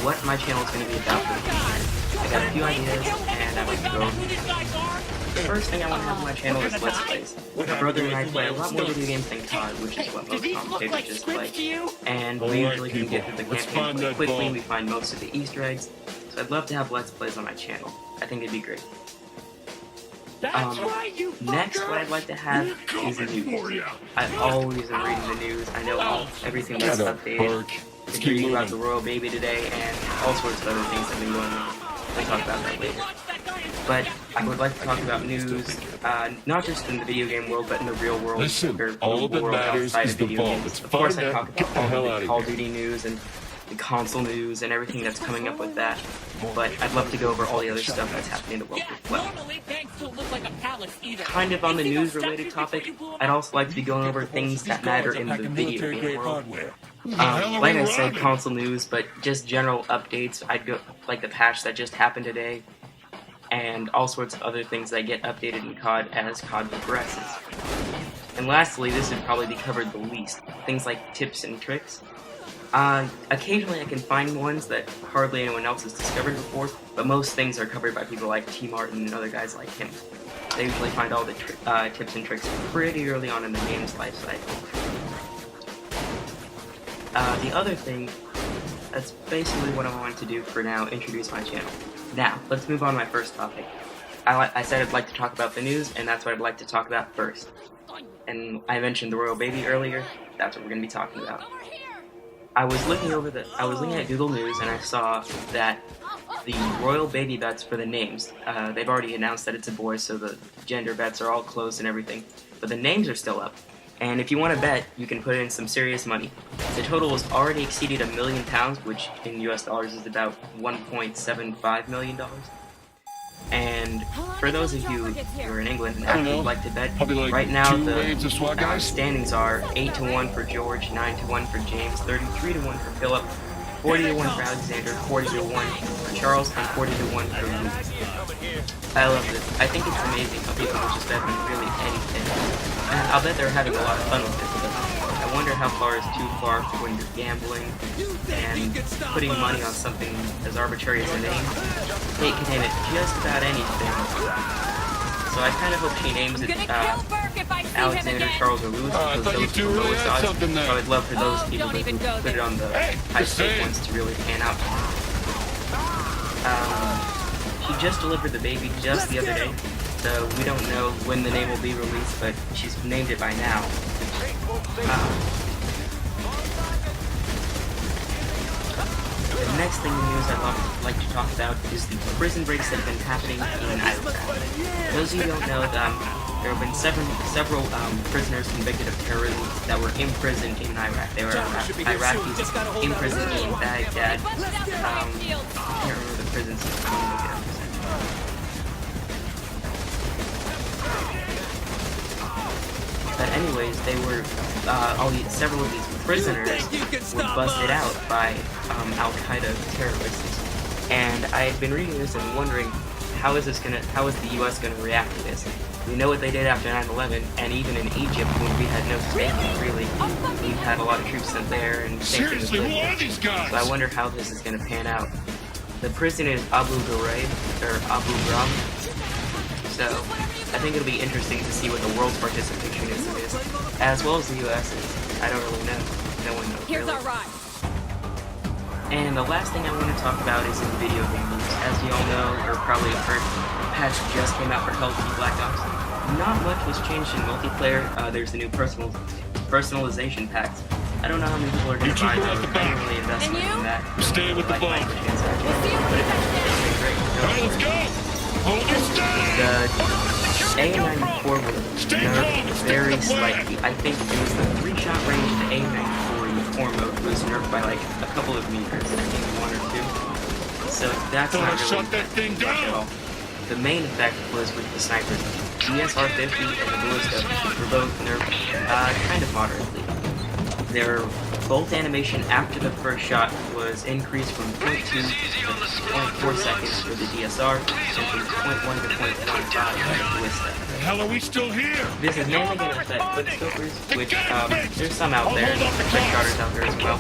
what my channel is going to be about for the future. I got a few ideas, and I'd like to go over them. The first thing I want to have on my channel is Let's Plays. My brother and I play a lot more video games than COD, which is what most commentators play. And we usually can get through the campaign quite quickly, and we find most of the Easter eggs. So I'd love to have Let's Plays on my channel. I think it'd be great. Next, what I'd like to have is the news. I always am reading the news. I know everything that's updated. I'm reading about the royal baby today and all sorts of other things that have been going on. We'll talk about that later. But I would like to talk about news, not just in the video game world, but in the real world. Listen, all that matters is the ball. Of course, I talk about all the Call of Duty news and the console news and everything that's coming up with that. But I'd love to go over all the other stuff that's happening in the world as well. Kind of on the news-related topic, I'd also like to be going over things that matter in the video game world. Like I said, console news, but just general updates. I'd go like the patch that just happened today, and all sorts of other things that get updated in COD as COD progresses. And lastly, this would probably be covered the least, things like tips and tricks. Occasionally I can find ones that hardly anyone else has discovered before, but most things are covered by people like T. Martin and other guys like him. They usually find all the tips and tricks pretty early on in the game's life cycle. The other thing, that's basically what I wanted to do for now, introduce my channel. Now, let's move on to my first topic. I said I'd like to talk about the news, and that's what I'd like to talk about first. And I mentioned the royal baby earlier, that's what we're going to be talking about. I was looking at Google News, and I saw that the royal baby bets for the names, they've already announced that it's a boy, so the gender bets are all closed and everything, but the names are still up. And if you want to bet, you can put in some serious money. The total has already exceeded £1 million, which in US dollars is about $1.75 million. And for those of you who are in England and actually would like to bet, right now the standings are 8-1 for George, 9-1 for James, 33-1 for Philip, 40-1 for Alexander, 40-1 for Charles, and 40-1 for Luke. I love this. I think it's amazing how people will just bet on really anything. And I'll bet they're having a lot of fun with it, but I wonder how far is too far for when you're gambling and putting money on something as arbitrary as a name. Kate can name it just about anything. So I kind of hope she names it Alexander, Charles, or Louis, because those are the lowest odds. So I'd love for those people to put it on the high-stake ones to really pan out. She just delivered the baby just the other day, so we don't know when the name will be released, but she's named it by now. The next thing in the news I'd like to talk about is the prison breaks that have been happening in Iraq. For those of you who don't know, there have been several prisoners convicted of terrorism that were imprisoned in Iraq. They were Iraqis imprisoned in Baghdad. I can't remember the prisons. But anyways, they were several of these prisoners were busted out by Al-Qaeda terrorists, and I had been reading this and wondering how is the U.S. gonna react to this? We know what they did after 9/11, and even in Egypt, when we had no stake in it, really, we had a lot of troops sent there, and same thing with Libya. So I wonder how this is gonna pan out. The prison is Abu Ghraib, or Abu Ghraib, so I think it'll be interesting to see what the world's participation is in this, as well as the US's. I don't really know. No one knows. Here's our ride. And the last thing I want to talk about is in video game news. As you all know, or probably have heard, the patch just came out for Call of Duty Black Ops. Not much was changed in multiplayer. There's the new personalization packs. I don't know how many people are going to buy those. I didn't really invest in that. Stay with the ball. But it's been great. Let's go! Hold your stand! The A94 was nerfed very slightly. I think it was the 3-shot range of the A94 uniform mode was nerfed by like a couple of meters, I think 1 or 2. So that's not really shut that thing down at all. The main effect was with the snipers. The SR-50 and the Ballista were both nerfed kind of moderately. They're bolt animation after the first shot was increased from 0.2 to 0.4 seconds for the DSR and from 0.1 to 0.15 for the Ballista. The hell are we still here? This is mainly going to affect quickscopers, which there's some out there, and trick shotters out there as well,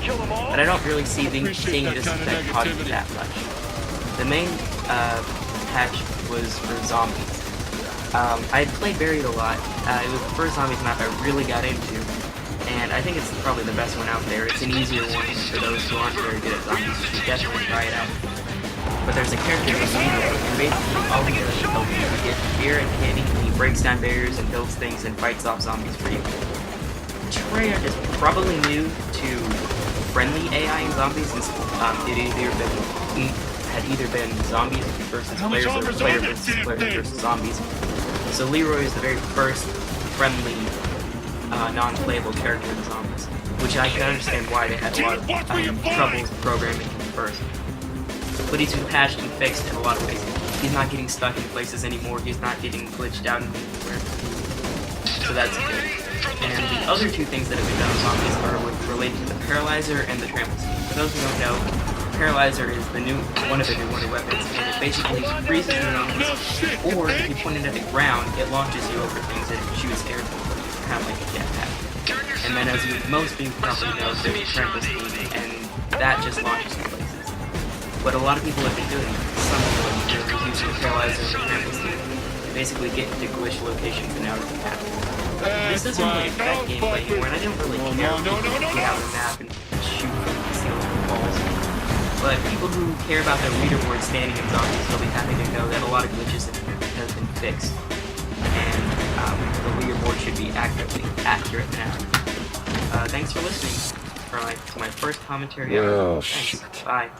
but I don't really see seeing this effect causing that much. The main patch was for zombies. I had played Buried a lot. It was the first zombies map I really got into, and I think it's probably the best one out there. It's an easier one for those who aren't very good at zombies. You should definitely try it out. But there's a character named Leroy, and basically all he does is help you get beer and candy, and he breaks down barriers and builds things and fights off zombies for you. Treyarch is probably new to friendly AI and zombies, since it had either been zombies versus players or player versus players versus zombies. So Leroy is the very first friendly, non-playable character in zombies, which I can understand why they had a lot of troubles programming him first. But he's been patched and fixed in a lot of ways. He's not getting stuck in places anymore, he's not getting glitched out anywhere. So that's good. And the other two things that have been done with zombies are related to the Paralyzer and the Trample Steam. For those who don't know, Paralyzer is one of the new Wonder weapons, and it basically freezes your zombies, or if you point it at the ground, it launches you over things and it shoots air, kind of like a jetpack. And then, as most people probably know, there's a Trample Steam, and that just launches you places. What a lot of people have been doing, some people have been doing, is using the Paralyzer and the Trample Steam to basically get into glitch locations and out of the map. This doesn't really affect gameplay anymore, and I don't really care if people get out of the map and shoot from the ceiling and walls. But people who care about their leaderboard standing in zombies will be happy to know that a lot of glitches have been fixed, and the leaderboard should be accurate now. Thanks for listening to my first commentary. Oh, Thanks. Bye.